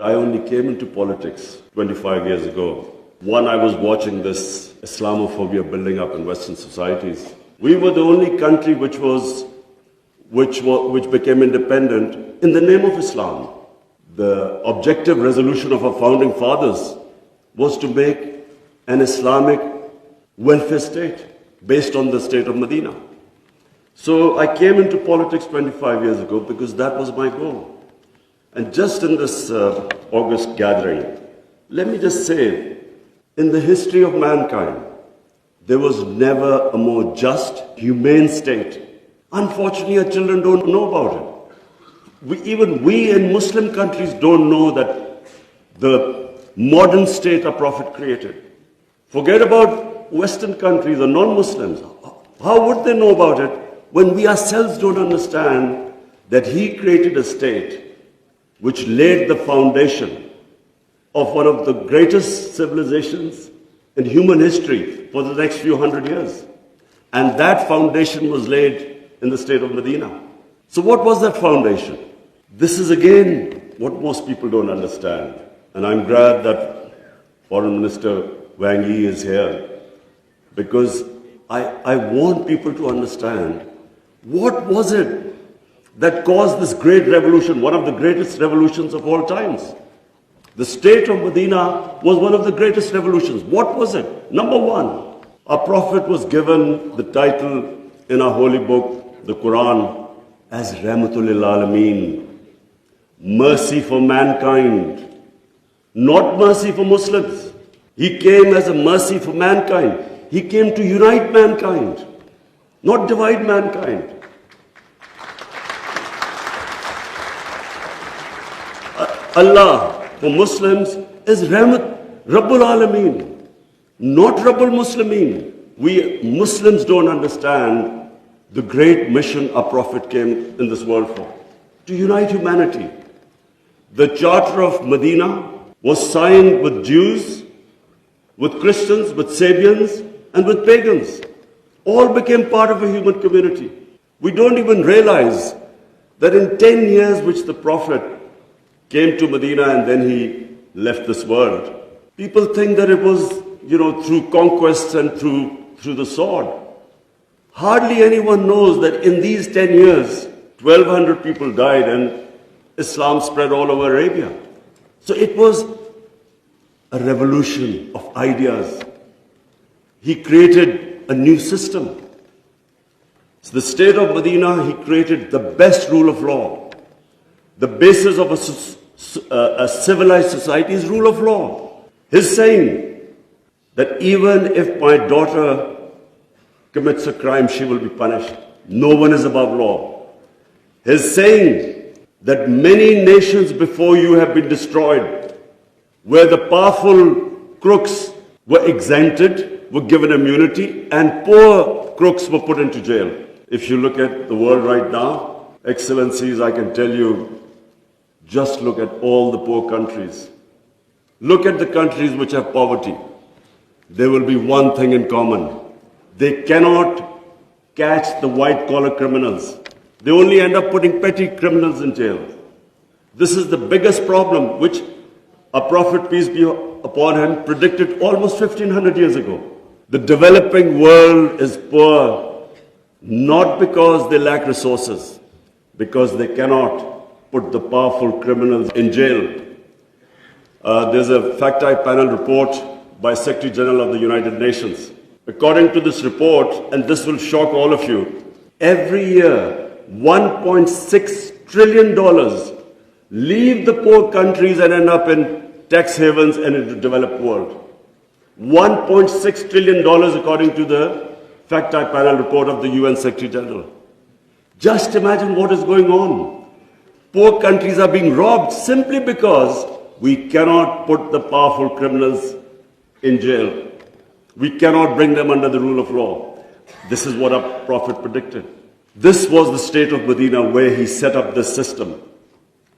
I only came into politics 25 years ago. One, I was watching this Islamophobia building up in Western societies. We were the only country which became independent in the name of Islam. The objective resolution of our founding fathers was to make an Islamic welfare state based on the state of Medina. So I came into politics 25 years ago because that was my goal. And just in this August gathering, let me just say, in the history of mankind, there was never a more just, humane state. Unfortunately, our children don't know about it. Even we in Muslim countries don't know that the modern state our Prophet created. Forget about Western countries or non-Muslims. How would they know about it when we ourselves don't understand that he created a state which laid the foundation of one of the greatest civilizations in human history for the next few hundred years. And that foundation was laid in the state of Medina. So what was that foundation? This is again what most people don't understand. And I'm glad that Foreign Minister Wang Yi is here, because I want people to understand what was it that caused this great revolution, one of the greatest revolutions of all times. The state of Medina was one of the greatest revolutions. What was it? Number one, our Prophet was given the title in our holy book, the Quran, as Rahmatul lil Alameen, mercy for mankind, not mercy for Muslims. He came as a mercy for mankind. He came to unite mankind, not divide mankind. Allah for Muslims is Rahmat, Rabbul Alameen, not Rabbul Muslimeen. We Muslims don't understand the great mission our Prophet came in this world for, to unite humanity. The Charter of Medina was signed with Jews, with Christians, with Sabians, and with pagans. All became part of a human community. We don't even realize that in 10 years which the Prophet came to Medina and then he left this world, people think that it was, through conquest and through the sword. Hardly anyone knows that in these 10 years, 1,200 people died and Islam spread all over Arabia. So it was a revolution of ideas. He created a new system. So the state of Medina, he created the best rule of law. The basis of a civilized society is rule of law. His saying that even if my daughter commits a crime, she will be punished. No one is above law. His saying that many nations before you have been destroyed, where the powerful crooks were exempted, were given immunity, and poor crooks were put into jail. If you look at the world right now, Excellencies, I can tell you, just look at all the poor countries. Look at the countries which have poverty. There will be one thing in common. They cannot catch the white-collar criminals. They only end up putting petty criminals in jail. This is the biggest problem which our Prophet, peace be upon him, predicted almost 1,500 years ago. The developing world is poor, not because they lack resources, because they cannot put the powerful criminals in jail. There's a fact-eye panel report by Secretary General of the United Nations. According to this report, and this will shock all of you, every year $1.6 trillion leave the poor countries and end up in tax havens and in the developed world. $1.6 trillion according to the fact-eye panel report of the UN Secretary General. Just imagine what is going on. Poor countries are being robbed simply because we cannot put the powerful criminals in jail. We cannot bring them under the rule of law. This is what our Prophet predicted. This was the state of Medina where he set up this system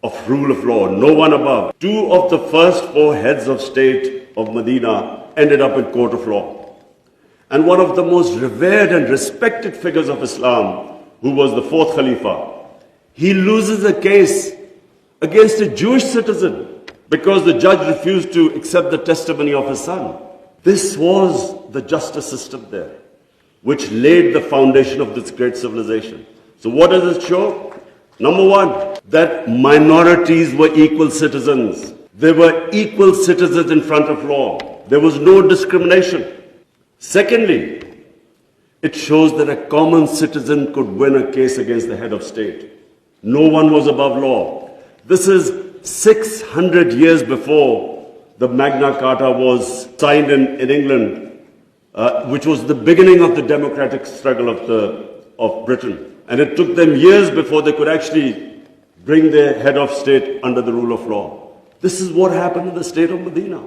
of rule of law, no one above. Two of the first four heads of state of Medina ended up in court of law. And one of the most revered and respected figures of Islam, who was the fourth Khalifa, he loses a case against a Jewish citizen because the judge refused to accept the testimony of his son. This was the justice system there, which laid the foundation of this great civilization. So what does it show? Number one, that minorities were equal citizens. They were equal citizens in front of law. There was no discrimination. Secondly, it shows that a common citizen could win a case against the head of state. No one was above law. This is 600 years before the Magna Carta was signed in England, which was the beginning of the democratic struggle of Britain. And it took them years before they could actually bring their head of state under the rule of law. This is what happened in the state of Medina.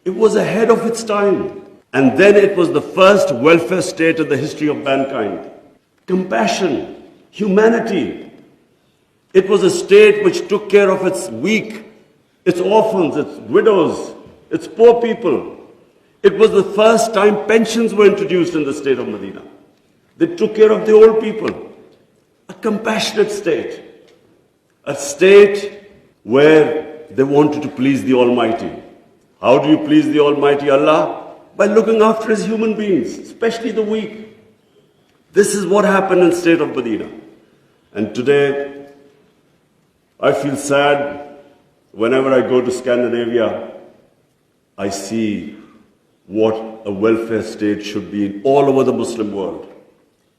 It was ahead of its time. And then it was the first welfare state in the history of mankind. Compassion, humanity. It was a state which took care of its weak, its orphans, its widows, its poor people. It was the first time pensions were introduced in the state of Medina. They took care of the old people. A compassionate state. A state where they wanted to please the Almighty. How do you please the Almighty Allah? By looking after His human beings, especially the weak. This is what happened in the state of Medina. And today, I feel sad whenever I go to Scandinavia. I see what a welfare state should be in all over the Muslim world.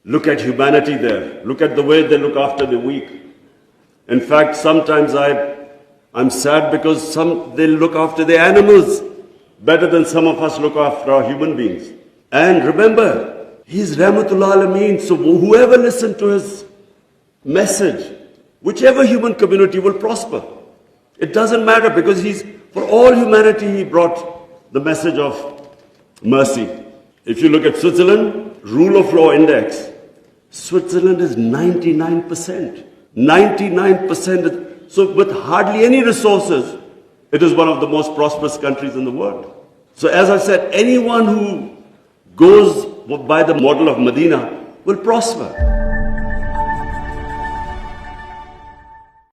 Look at humanity there. Look at the way they look after the weak. In fact, sometimes I'm sad because they look after the animals better than some of us look after our human beings. And remember, He's Rahmatul Alameen, so whoever listened to His message, whichever human community will prosper. It doesn't matter because for all humanity, He brought the message of mercy. If you look at Switzerland, rule of law index, Switzerland is 99%. 99%. So with hardly any resources, it is one of the most prosperous countries in the world. So as I said, anyone who goes by the model of Medina will prosper.